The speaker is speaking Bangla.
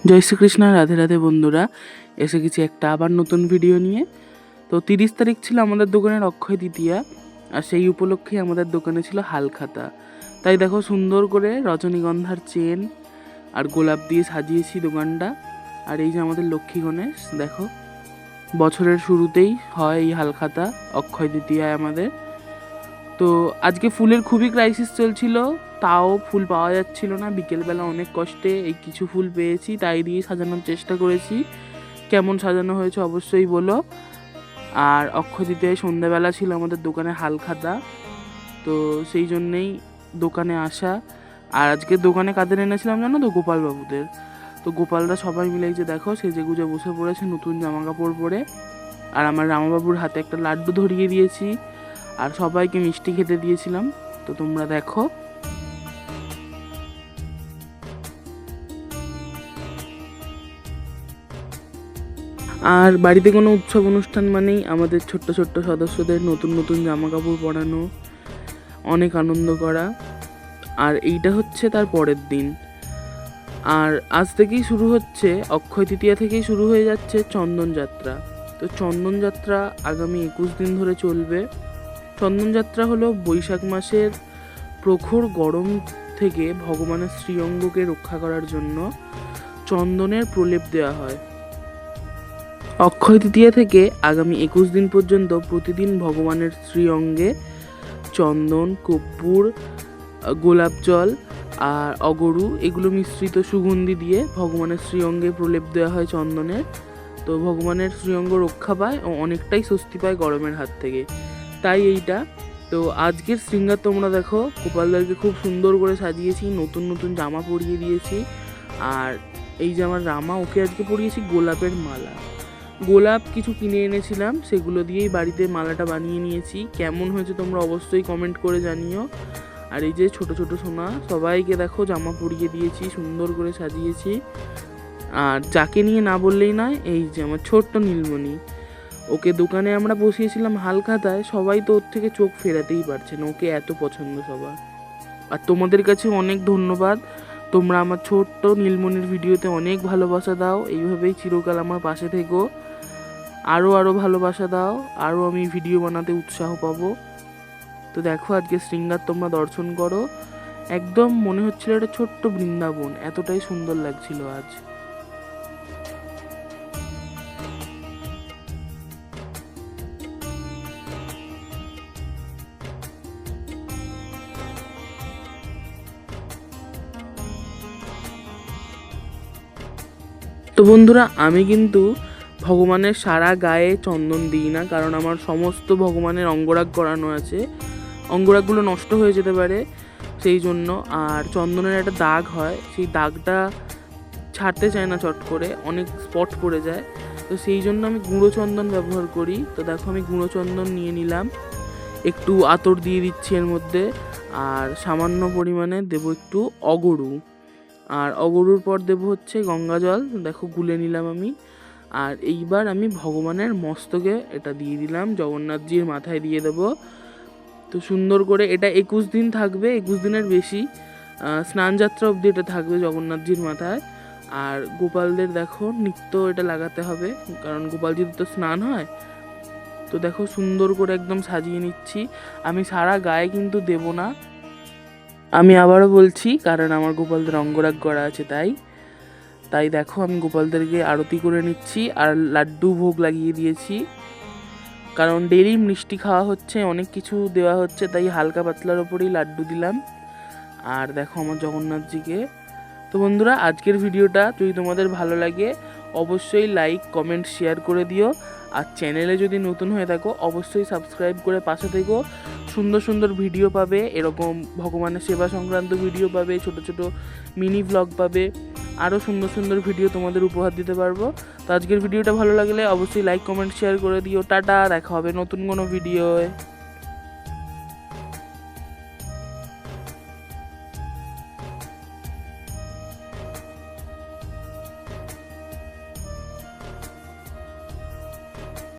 জয় শ্রীকৃষ্ণ, রাধে রাধে বন্ধুরা। এসে গেছি একটা আবার নতুন ভিডিও নিয়ে। তো 30 তারিখ ছিল আমাদের দোকানের অক্ষয় তৃতীয়া, আর সেই উপলক্ষে আমাদের দোকানে ছিল হালখাতা। তাই দেখো সুন্দর করে রজনীগন্ধার চেন আর গোলাপ দিয়ে সাজিয়েছি দোকানটা। আর এই যে আমাদের লক্ষ্মী গণেশ, দেখো বছরের শুরুতেই হয় এই হালখাতা, অক্ষয় তৃতীয়ায় আমাদের। তো আজকে ফুলের খুবই ক্রাইসিস চলছিল, তাও ফুল পাওয়া যাচ্ছিল না। বিকেলবেলা অনেক কষ্টে এই কিছু ফুল পেয়েছি, তাই দিয়ে সাজানোর চেষ্টা করেছি। কেমন সাজানো হয়েছে অবশ্যই বলো। আর অক্ষয় তৃতীয়ায় সন্ধ্যাবেলা ছিল আমাদের দোকানে হালখাতা, তো সেই জন্যেই দোকানে আসা। আর আজকে দোকানে কাদের এনেছিলাম জানো তো? গোপাল বাবুদের। তো গোপালরা সবাই মিলে এই যে দেখো সেজে গুজে বসে পড়েছে নতুন জামা কাপড় পরে। আর আমার রামাবাবুর হাতে একটা লাড্ডু ধরিয়ে দিয়েছি, আর সবাইকে মিষ্টি খেতে দিয়েছিলাম। তো তোমরা দেখো। আর বাড়িতে কোনো উৎসব অনুষ্ঠান মানেই আমাদের ছোট্ট ছোট্ট সদস্যদের নতুন নতুন জামা কাপড় পরানো, অনেক আনন্দ করা। আর এইটা হচ্ছে তার পরের দিন। আর আজ থেকেই শুরু হচ্ছে, অক্ষয় তৃতীয়া থেকেই শুরু হয়ে যাচ্ছে চন্দন যাত্রা। তো চন্দন যাত্রা আগামী 21 দিন ধরে চলবে। চন্দন যাত্রা হলো বৈশাখ মাসের প্রখর গরম থেকে ভগবানের শ্রীঅঙ্গকে রক্ষা করার জন্য চন্দনের প্রলেপ দেওয়া হয়। অক্ষয় তৃতীয়া থেকে আগামী 21 দিন পর্যন্ত প্রতিদিন ভগবানের শ্রীঅঙ্গে চন্দন, কর্পূর, গোলাপ জল আর অগরু এগুলো মিশ্রিত সুগন্ধি দিয়ে ভগবানের শ্রীঅঙ্গে প্রলেপ দেওয়া হয় চন্দনের। তো ভগবানের শ্রীঅঙ্গ রক্ষা পায় ও অনেকটাই স্বস্তি পায় গরমের হাত থেকে, তাই এইটা। তো আজকের শৃঙ্গার তোমরা দেখো, গোপালদারকে খুব সুন্দর করে সাজিয়েছি, নতুন নতুন জামা পরিয়ে দিয়েছি। আর এই যে আমার রামা, ওকে আজকে পরিয়েছি গোলাপের মালা। গোলাপ কিছু কিনে এনেছিলাম, সেগুলো দিয়েই বাড়িতে মালাটা বানিয়ে নিয়েছি। কেমন হয়েছে তোমরা অবশ্যই কমেন্ট করে জানিও। আর এই যে ছোট ছোট সোনা, সবাইকে দেখো জামা পরিয়ে দিয়েছি, সুন্দর করে সাজিয়েছি। আর যাকে নিয়ে না বললেই নয়, এই যে আমার ছোট্ট নীলমণি, ওকে দোকানে আমরা বসিয়েছিলাম হালখাতায়, সবাই তো ওর থেকে চোখ ফেরাতেই পারছে না, ওকে এত পছন্দ সবার। আর তোমাদের কাছে অনেক ধন্যবাদ, তোমরা আমার ছোট্ট নীলমণির ভিডিওতে অনেক ভালোবাসা দাও। এইভাবেই চিরকাল আমার পাশে থেকো, আরও ভালোবাসা দাও, আরও আমি ভিডিও বানাতে উৎসাহ পাবো। তো দেখো আজকে শৃঙ্গার তোমরা দর্শন করো, একদম মনে হচ্ছিল একটা ছোট্ট বৃন্দাবন, এতটাই সুন্দর লাগছিল আজ। তো বন্ধুরা, আমি কিন্তু ভগবানের সারা গায়ে চন্দন দিই না, কারণ আমার সমস্ত ভগবানের অঙ্গরাগ করানো আছে, অঙ্গরাগগুলো নষ্ট হয়ে যেতে পারে সেই জন্য। আর চন্দনের একটা দাগ হয়, সেই দাগটা ছাড়তে চায় না চট করে, অনেক স্পট পড়ে যায়। তো সেই জন্য আমি গুঁড়ো চন্দন ব্যবহার করি। তো দেখো আমি গুঁড়ো চন্দন নিয়ে নিলাম, একটু আতর দিয়ে দিচ্ছি এর মধ্যে, আর সামান্য পরিমাণে দেবো একটু অগরু। আর অগরুর পর দেবো হচ্ছে গঙ্গা জল, দেখো গুলে নিলাম আমি। আর এইবার আমি ভগবানের মস্তকে এটা দিয়ে দিলাম, জগন্নাথজির মাথায় দিয়ে দেবো। তো সুন্দর করে এটা 21 দিন থাকবে, 21 দিনের বেশি, স্নান যাত্রা অবধি এটা থাকবে জগন্নাথজির মাথায়। আর গোপালদের দেখো নিত্য এটা লাগাতে হবে, কারণ গোপালজির তো স্নান হয়। তো দেখো সুন্দর করে একদম সাজিয়ে নিচ্ছি। আমি সারা গায়ে কিন্তু দেব না, আমি আবারও বলছি, কারণ আমার গোপালদের অঙ্গরাগ করা আছে, তাই দেখো আমি গোপালদেরকে আরতি করে নিচ্ছি। আর লাড্ডু ভোগ লাগিয়ে দিয়েছি, কারণ ডেলি মিষ্টি খাওয়া হচ্ছে, অনেক কিছু দেওয়া হচ্ছে, তাই হালকা পাতলার ওপরেই লাড্ডু দিলাম। আর দেখো আমার জগন্নাথজিকে। তো বন্ধুরা, আজকের ভিডিওটা যদি তোমাদের ভালো লাগে অবশ্যই লাইক, কমেন্ট, শেয়ার করে দিও। আর চ্যানেলে যদি নতুন হয়ে থাকো অবশ্যই সাবস্ক্রাইব করে পাশে থেকো। সুন্দর সুন্দর ভিডিও পাবে, এরকম ভগবানের সেবা সংক্রান্ত ভিডিও পাবে, ছোট ছোট মিনি ভ্লগ পাবে, আরও সুন্দর সুন্দর ভিডিও তোমাদের উপহার দিতে পারবো। তো আজকের ভিডিওটা ভালো লাগলে অবশ্যই লাইক, কমেন্ট, শেয়ার করে দিও। টাটা, দেখা হবে নতুন কোনো ভিডিওয়।